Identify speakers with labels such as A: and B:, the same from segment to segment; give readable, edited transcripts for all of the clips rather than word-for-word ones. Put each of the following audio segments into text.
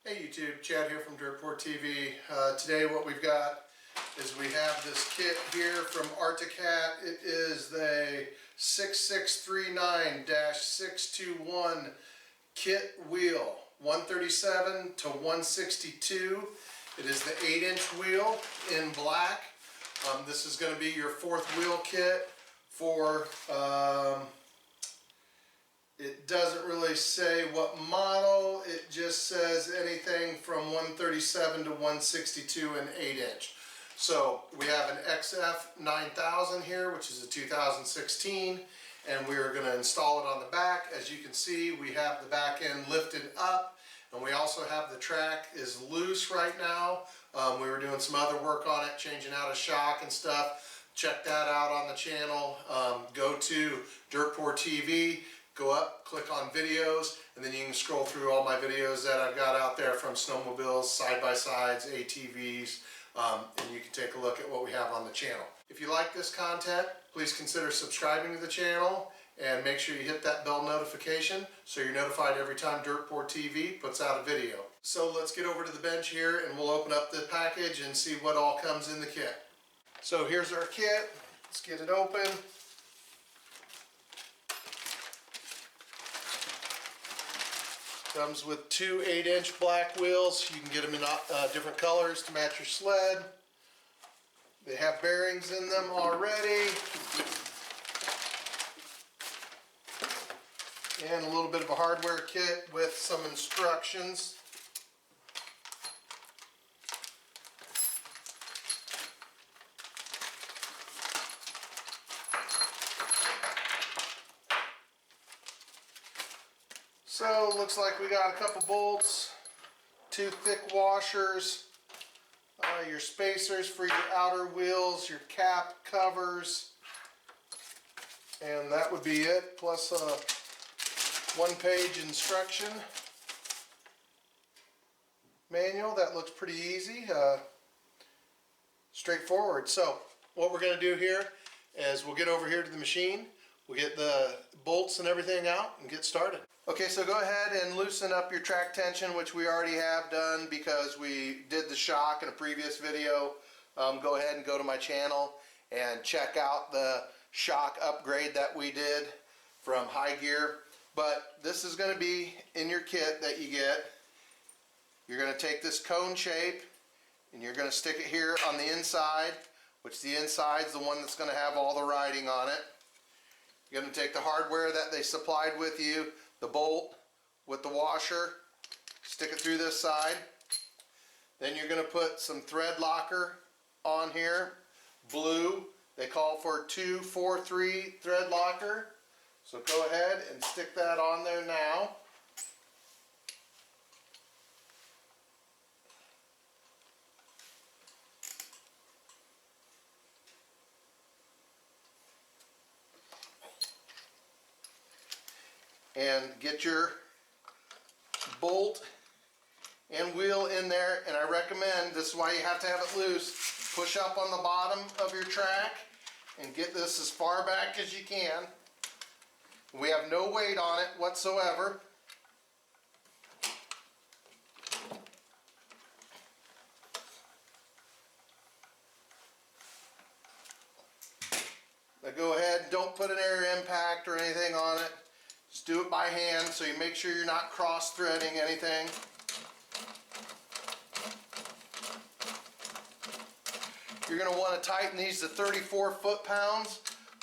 A: Hey YouTube, Chad here from Dirtport TV. Today what we've got is we have this kit here from Articat. It is the 6639-621 kit wheel, 137 to 162. It is the 8-inch wheel in black. This is going to be your fourth wheel kit for it doesn't really say what model, it just says anything from 137 to 162 and 8-inch. So we have an Xf9000 here, which is a 2016, and we are going to install it on the back. As you can see, we have the back end lifted up, and we also have the track is loose right now. We were doing some other work on it, changing out a shock and stuff. Check that out on the channel. Go to Dirtport TV. Go up, click on videos, and then you can scroll through all my videos that I've got out there from snowmobiles, side-by-sides, ATVs, and you can take a look at what we have on the channel. If you like this content, please consider subscribing to the channel and make sure you hit that bell notification so you're notified every time Dirtport TV puts out a video. So let's get over to the bench here and we'll open up the package and see what all comes in the kit. So here's our kit. Let's get it open. Comes with two 8-inch black wheels. You can get them in different colors to match your sled. They have bearings in them already. And a little bit of a hardware kit with some instructions. So looks like we got a couple bolts, two thick washers, your spacers for your outer wheels, your cap covers, and that would be it, plus a one-page instruction manual. That looks pretty easy, straightforward. So what we're going to do here is we'll get over here to the machine. We'll get the bolts and everything out and get started. Okay, so go ahead and loosen up your track tension, which we already have done because we did the shock in a previous video. Go ahead and go to my channel and check out the shock upgrade that we did from High Gear. But this is going to be in your kit that you get. You're going to take this cone shape and you're going to stick it here on the inside, which the inside is the one that's going to have all the writing on it. You're going to take the hardware that they supplied with you, the bolt with the washer, stick it through this side. Then you're going to put some thread locker on here, blue. They call for 243 thread locker. So go ahead and stick that on there now. And get your bolt and wheel in there, and I recommend, this is why you have to have it loose, push up on the bottom of your track and get this as far back as you can. We have no weight on it whatsoever. Now go ahead, don't put an air impact or anything on it. Just do it by hand so you make sure you're not cross-threading anything. You're going to want to tighten these to 34 foot-pounds,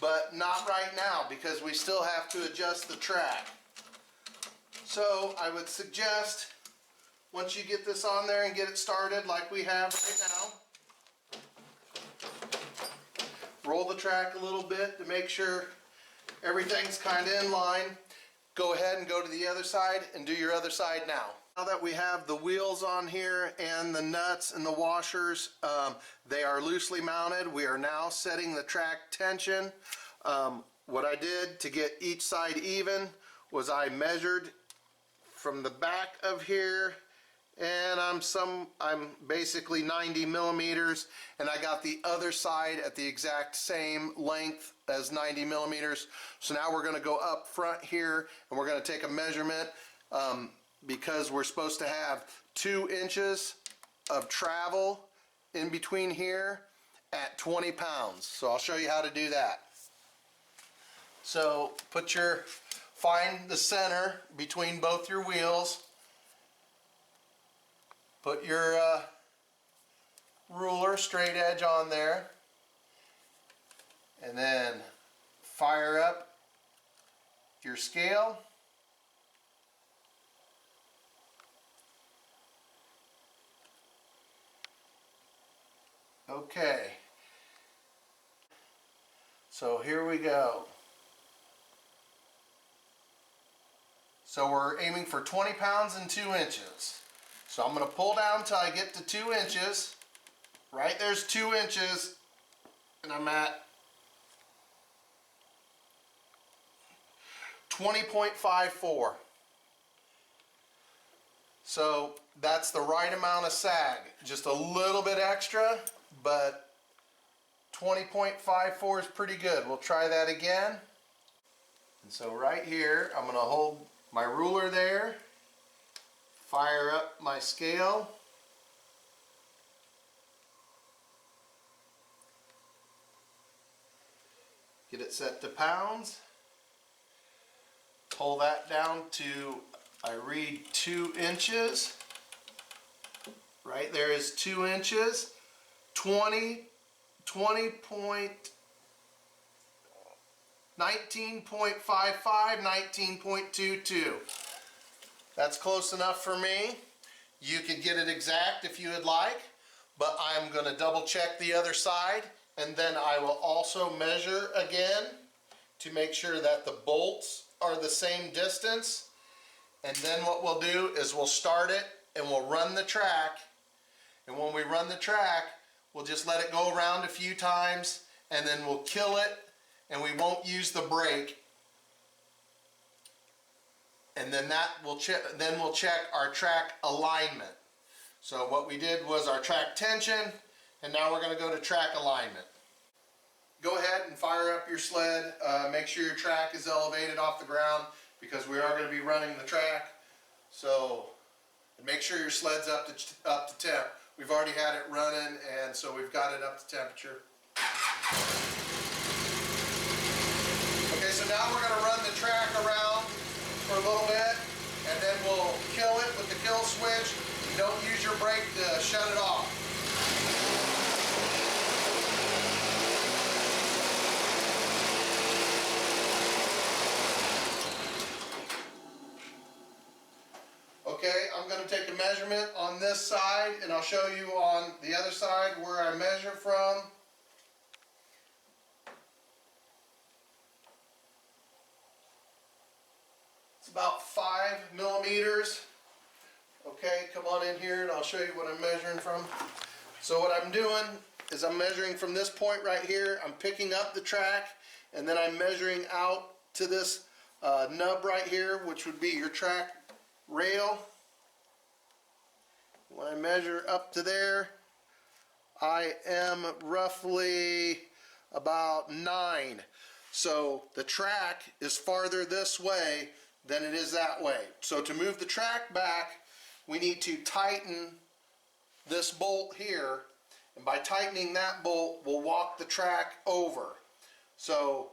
A: but not right now because we still have to adjust the track. So I would suggest once you get this on there and get it started like we have right now, roll the track a little bit to make sure everything's kind of in line. Go ahead and go to the other side and do your other side now. Now that we have the wheels on here and the nuts and the washers, they are loosely mounted. We are now setting the track tension. What I did to get each side even was I measured from the back of here, and I'm basically 90 millimeters, and I got the other side at the exact same length as 90 millimeters. So now we're going to go up front here and we're going to take a measurement. because we're supposed to have 2 inches of travel in between here at 20 pounds. So I'll show you how to do that. So find the center between both your wheels. Put your ruler straight edge on there, and then fire up your scale. Okay, so here we go. So we're aiming for 20 pounds and 2 inches. So I'm going to pull down until I get to 2 inches. Right there's 2 inches, and I'm at 20.54. So that's the right amount of sag. Just a little bit extra, but 20.54 is pretty good. We'll try that again. And so right here, I'm going to hold my ruler there, fire up my scale, get it set to pounds, pull that down to, I read 2 inches, right there is 2 inches, 19.55, 19.22. That's close enough for me. You can get it exact if you would like, but I'm going to double check the other side, and then I will also measure again to make sure that the bolts are the same distance. And then what we'll do is we'll start it and we'll run the track. And when we run the track, we'll just let it go around a few times, and then we'll kill it, and we won't use the brake. And then we'll check our track alignment. So what we did was our track tension, and now we're going to go to track alignment. Go ahead and fire up your sled. Make sure your track is elevated off the ground, because we are going to be running the track. So make sure your sled's up to temp. We've already had it running, and so we've got it up to temperature. Okay, so now we're going to run the track around for a little bit, and then we'll kill it with the kill switch. You don't use your brake to shut it off. Okay, I'm going to take a measurement on this side, and I'll show you on the other side where I measure from. It's about 5 millimeters. Okay, come on in here and I'll show you what I'm measuring from. So what I'm doing is I'm measuring from this point right here. I'm picking up the track, and then I'm measuring out to this nub right here, which would be your track rail. When I measure up to there, I am roughly about 9. So the track is farther this way than it is that way. So to move the track back, we need to tighten this bolt here, and by tightening that bolt, we'll walk the track over. So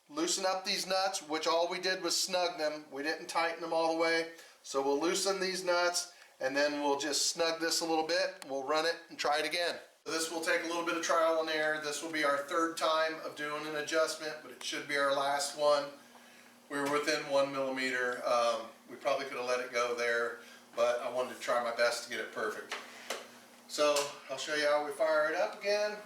A: loosen up these nuts, which all we did was snug them. We didn't tighten them all the way. So we'll loosen these nuts, and then we'll just snug this a little bit. We'll run it and try it again. So this will take a little bit of trial and error. This will be our 3rd time of doing an adjustment, but it should be our last one. We were within 1 millimeter. We probably could have let it go there, but I wanted to try my best to get it perfect. So I'll show you how we fire it up again.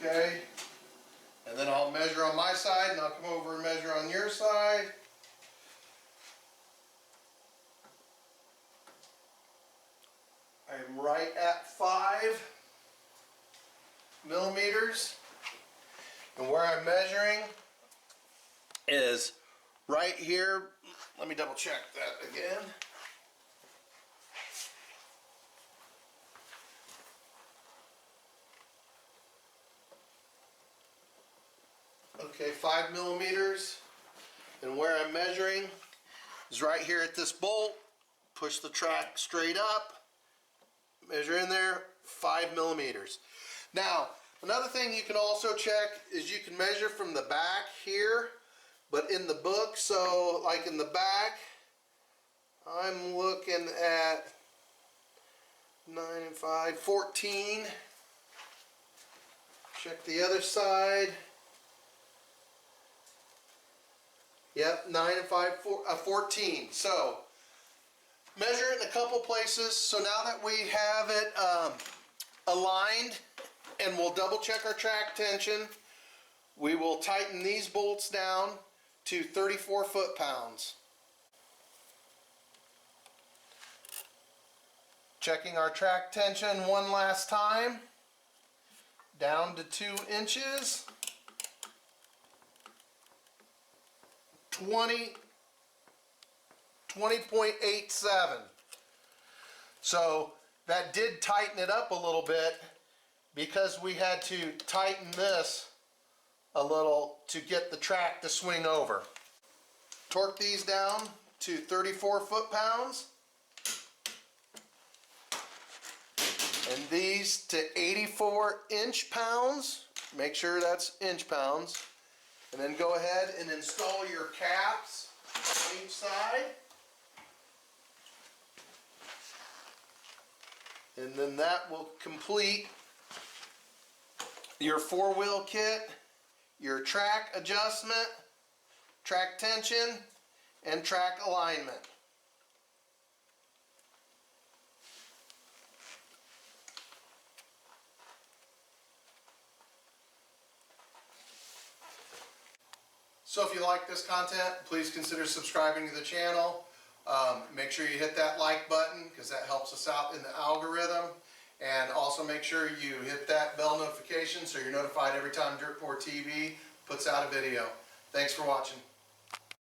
A: Okay, and then I'll measure on my side, and I'll come over and measure on your side. I'm right at 5 millimeters, and where I'm measuring is right here. Let me double check that again. Okay, 5 millimeters. And where I'm measuring is right here at this bolt. Push the track straight up. Measure in there, 5 millimeters. Now, another thing you can also check is you can measure from the back here, but in the book, so like in the back, I'm looking at 9 and 5, 14. Check the other side. Yep, 9 and 5, 14. So, measure it in a couple places. So now that we have it aligned, and we'll double check our track tension, we will tighten these bolts down to 34 foot-pounds. Checking our track tension one last time, down to 2 inches, 20.87. So that did tighten it up a little bit because we had to tighten this a little to get the track to swing over. Torque these down to 34 foot-pounds. And these to 84 inch-pounds. Make sure that's inch-pounds. And then go ahead and install your caps on each side. And then that will complete your 4-wheel kit, your track adjustment, track tension, and track alignment. So if you like this content, please consider subscribing to the channel. Make sure you hit that like button because that helps us out in the algorithm. And also make sure you hit that bell notification so you're notified every time Dirt 4 TV puts out a video. Thanks for watching.